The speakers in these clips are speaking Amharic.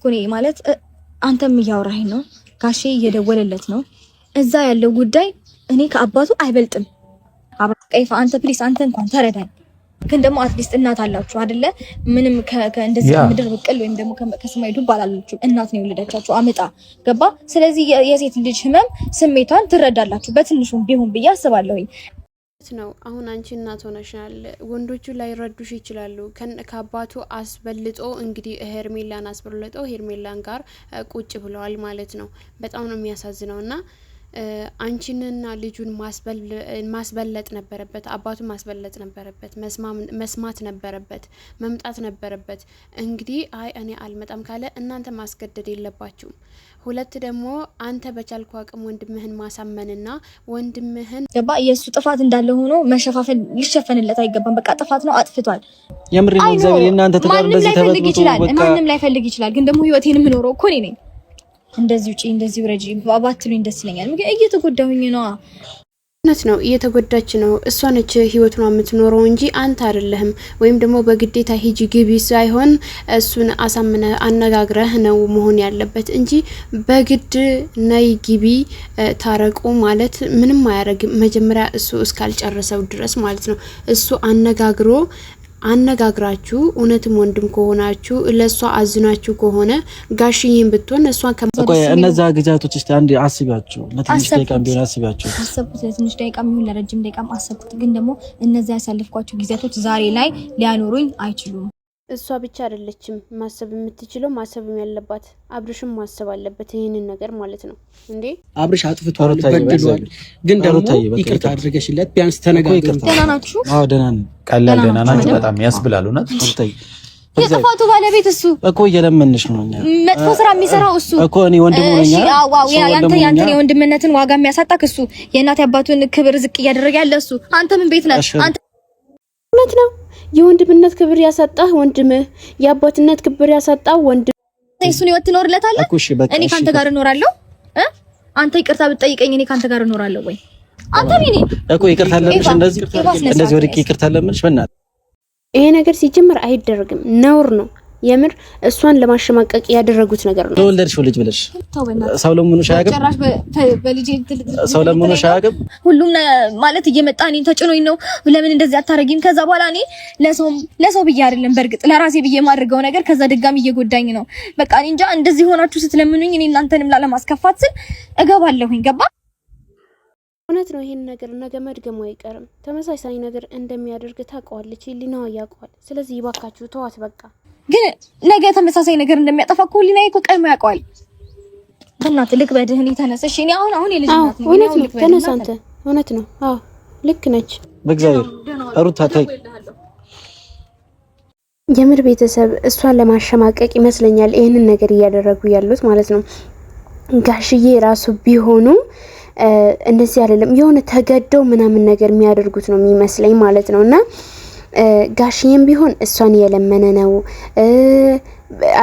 ነው ማለት አንተም እያወራህ ነው ጋሼ እየደወለለት ነው እዛ ያለው ጉዳይ እኔ ከአባቱ አይበልጥም አብራቀይፋ አንተ ፕሊስ አንተ እንኳን ተረዳኝ ግን ደግሞ አትሊስት እናት አላችሁ አይደለ ምንም እንደዚህ ምድር ብቅል ወይም ደግሞ ከሰማይ ዱብ አላላችሁ እናት ነው የወለደቻችሁ አመጣ ገባ ስለዚህ የሴት ልጅ ህመም ስሜቷን ትረዳላችሁ በትንሹም ቢሆን ብዬ አስባለሁኝ ነው አሁን አንቺ እናት ሆነሻል ወንዶቹ ላይ ረዱሽ ይችላሉ ከአባቱ አስበልጦ እንግዲህ ሄርሜላን አስበልጦ ሄርሜላን ጋር ቁጭ ብለዋል ማለት ነው በጣም ነው የሚያሳዝነውና አንቺንና ልጁን ማስበለጥ ነበረበት አባቱ ማስበለጥ ነበረበት መስማት ነበረበት መምጣት ነበረበት እንግዲህ አይ እኔ አልመጣም ካለ እናንተ ማስገደድ የለባችሁም ሁለት ደግሞ አንተ በቻልኩ አቅም ወንድምህን ማሳመንና ወንድምህን ገባ የሱ ጥፋት እንዳለ ሆኖ መሸፋፈን ሊሸፈንለት አይገባም በቃ ጥፋት ነው አጥፍቷል የምር ነው እግዚአብሔር እናንተ ተጋር እንደዚህ ተበጥቶ በቃ ማንንም ላይ ፈልግ ይችላል ግን ደግሞ ህይወቴን ምኖረው እኮ እኔ ነኝ እንደዚህ ውጪ እንደዚህ ወረጂ ባባትሉኝ ደስ ይለኛል ግን እየተጎዳሁኝ ነው እውነት ነው እየተጎዳች ነው እሷ ነች ህይወቱን የምትኖረው እንጂ አንተ አይደለህም ወይም ደግሞ በግዴታ ሂጂ ግቢ ሳይሆን እሱን አሳምነ አነጋግረህ ነው መሆን ያለበት እንጂ በግድ ነይ ግቢ ታረቁ ማለት ምንም አያረግም መጀመሪያ እሱ እስካልጨረሰው ድረስ ማለት ነው እሱ አነጋግራችሁ እውነትም ወንድም ከሆናችሁ ለሷ አዝናችሁ ከሆነ ጋሽዬን ብትሆን እሷ ከቆይ እነዛ ግዛቶች እስቲ አንድ አስቢያችሁ ለትንሽ ደቂቃ ቢሆን አስቢያችሁ አሰብኩት ለትንሽ ደቂቃ ቢሆን ለረጅም ደቂቃ አሰብኩት ግን ደግሞ እነዛ ያሳልፍኳቸው ግዛቶች ዛሬ ላይ ሊያኖሩኝ አይችሉም እሷ ብቻ አይደለችም ማሰብ የምትችለው ማሰብም ያለባት አብርሽም ማሰብ አለበት ይሄንን ነገር ማለት ነው እንዴ አብርሽ አጥፍቷል በድሏል ግን ደግሞ ይቅርታ አድርገሽለት ቢያንስ ተነጋግረን ደህና ናችሁ አዎ ደህና ነን ቀላል ደህና ናችሁ በጣም ያስብላል እውነት የጥፋቱ ባለቤት እሱ እኮ እየለመንሽ ነው መጥፎ ስራ የሚሰራው እሱ እኮ እኔ ወንድሙ ነኝ አዎ ያንተ የወንድምነትን ዋጋ የሚያሳጣክ እሱ የእናት አባቱን ክብር ዝቅ እያደረገ ያለ እሱ አንተ ምን ቤት ነህ አንተ እውነት ነው የወንድምነት ክብር ያሳጣህ ወንድምህ የአባትነት ክብር ያሳጣው ወንድም እሱን ይወት ኖርለታል እኔ ካንተ ጋር እኖራለሁ አንተ ይቅርታ ብትጠይቀኝ እኔ ካንተ ጋር እኖራለሁ ወይ አንተ ምን እኮ ይቅርታ ለምንሽ እንደዚህ ወድቄ ይቅርታ ለምንሽ በእናትህ ይሄ ነገር ሲጀምር አይደረግም ነውር ነው የምር እሷን ለማሸማቀቅ ያደረጉት ነገር ነው ለወልደርሽው ልጅ ብለሽ ሰው ለምኑ ሻያገብ ጭራሽ በልጅ ሰው ለምኑ ሻያገብ ሁሉም ማለት እየመጣ እኔን ተጭኖኝ ነው ለምን እንደዚህ አታረጊም ከዛ በኋላ እኔ ለሰው ብዬ አይደለም በርግጥ ለራሴ ብዬ ማድረገው ነገር ከዛ ድጋሚ እየጎዳኝ ነው በቃ እኔ እንጃ እንደዚህ ሆናችሁ ስትለምኑኝ እኔ እናንተንም ላለማስከፋት ስል እገባለሁኝ ገባ እውነት ነው ይሄን ነገር ነገ መድገሙ አይቀርም ተመሳሳይ ነገር እንደሚያደርግ ታውቀዋለች ሊናው ያውቀዋል ስለዚህ ይባካችሁ ተዋት በቃ ግን ነገ ተመሳሳይ ነገር እንደሚያጠፋ ኮሊና እኮ ቀድሞ ያውቀዋል በእናትህ ልክ በደህን ተነሰሽ እኔ አሁን የልጅ እናት ነኝ እውነት ነው ተነሳ አንተ እውነት ነው አዎ ልክ ነች በእግዚአብሔር ሩታ ታይ የምር ቤተሰብ እሷን ለማሸማቀቅ ይመስለኛል ይሄንን ነገር እያደረጉ ያሉት ማለት ነው ጋሽዬ ራሱ ቢሆኑ እንደዚህ አይደለም የሆነ ተገደው ምናምን ነገር የሚያደርጉት ነው የሚመስለኝ ማለት ነውና ጋሽዬም ቢሆን እሷን የለመነ ነው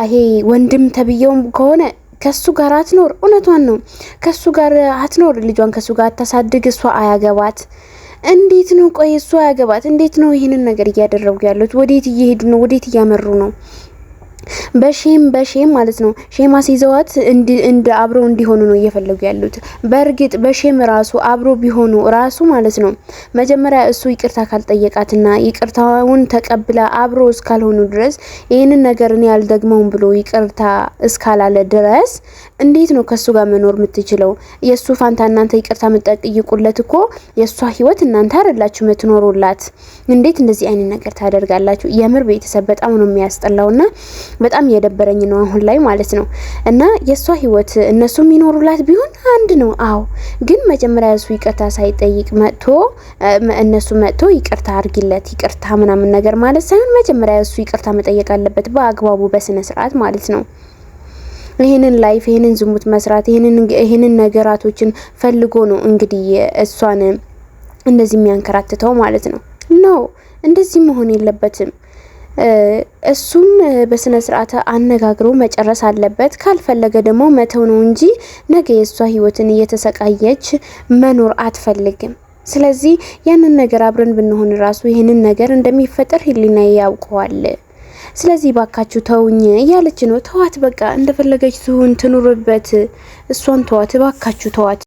ይሄ ወንድም ተብየውም ከሆነ ከሱ ጋር አትኖር እውነቷን ነው ከሱ ጋር አትኖር ልጇን ከሱ ጋር አታሳድግ እሷ አያገባት እንዴት ነው ቆይ እሷ አያገባት እንዴት ነው ይሄንን ነገር እያደረጉ ያሉት ወዴት እየሄዱ ነው ወዴት እያመሩ ነው በሼም ማለት ነው ሼማ ሲዘዋት እንደ አብሮ እንዲሆኑ ነው እየፈለጉ ያሉት በርግጥ በሼም ራሱ አብሮ ቢሆኑ ራሱ ማለት ነው መጀመሪያ እሱ ይቅርታ ካልጠየቃትና ይቅርታውን ተቀብላ አብሮ እስካልሆኑ ድረስ ይሄንን ነገር እኔ ያልደግመው ብሎ ይቅርታ እስካላለ ድረስ እንዴት ነው ከሱ ጋር መኖር የምትችለው የሱ ፋንታ እናንተ ይቅርታ መጠየቁለት እኮ የሷ ህይወት እናንተ አይደላችሁ የምትኖሩላት እንዴት እንደዚህ አይነት ነገር ታደርጋላችሁ የምር ቤተሰብ በጣም ነው የሚያስጠላውና በጣም የደበረኝ ነው አሁን ላይ ማለት ነው እና የሷ ህይወት እነሱ የሚኖሩላት ቢሆን አንድ ነው አዎ ግን መጀመሪያ እሱ ይቅርታ ሳይጠይቅ መጥቶ እነሱ መጥቶ ይቅርታ አርግለት ይቅርታ ምናምን ነገር ማለት ሳይሆን መጀመሪያ እሱ ይቅርታ መጠየቅ አለበት በአግባቡ በስነ ስርዓት ማለት ነው ይሄንን ላይፍ ይሄንን ዝሙት መስራት ይሄንን ነገራቶችን ፈልጎ ነው እንግዲህ እሷን እንደዚህ የሚያንከራትተው ማለት ነው ኖ እንደዚህ መሆን የለበትም እሱም በስነ ስርዓት አነጋግሮ መጨረስ አለበት ካልፈለገ ደግሞ መተው ነው እንጂ ነገ የሷ ህይወትን እየተሰቃየች መኖር አትፈልግም ስለዚህ ያንን ነገር አብረን ብንሆን ራሱ ይሄንን ነገር እንደሚፈጠር ህሊና ያውቀዋል ስለዚህ ባካችሁ ተውኝ እያለች ነው። ተዋት በቃ እንደፈለገች ትሁን ትኑርበት፣ እሷን ተዋት ባካችሁ ተዋት።